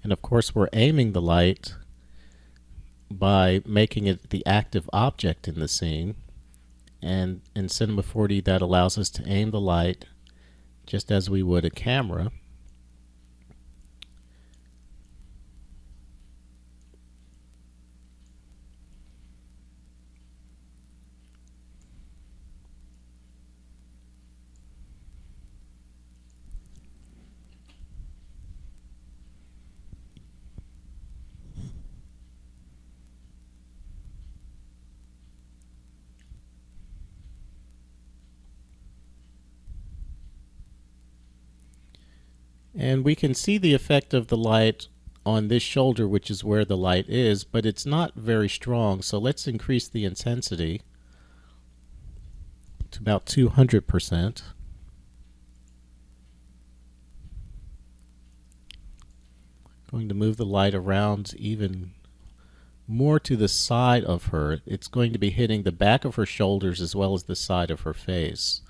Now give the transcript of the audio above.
And of course we're aiming the light by making it the active object in the scene. And in Cinema 4D that allows us to aim the light just as we would a camera. And we can see the effect of the light on this shoulder, which is where the light is, but it's not very strong, so let's increase the intensity to about 200%. Going to move the light around even more to the side of her. It's going to be hitting the back of her shoulders as well as the side of her face.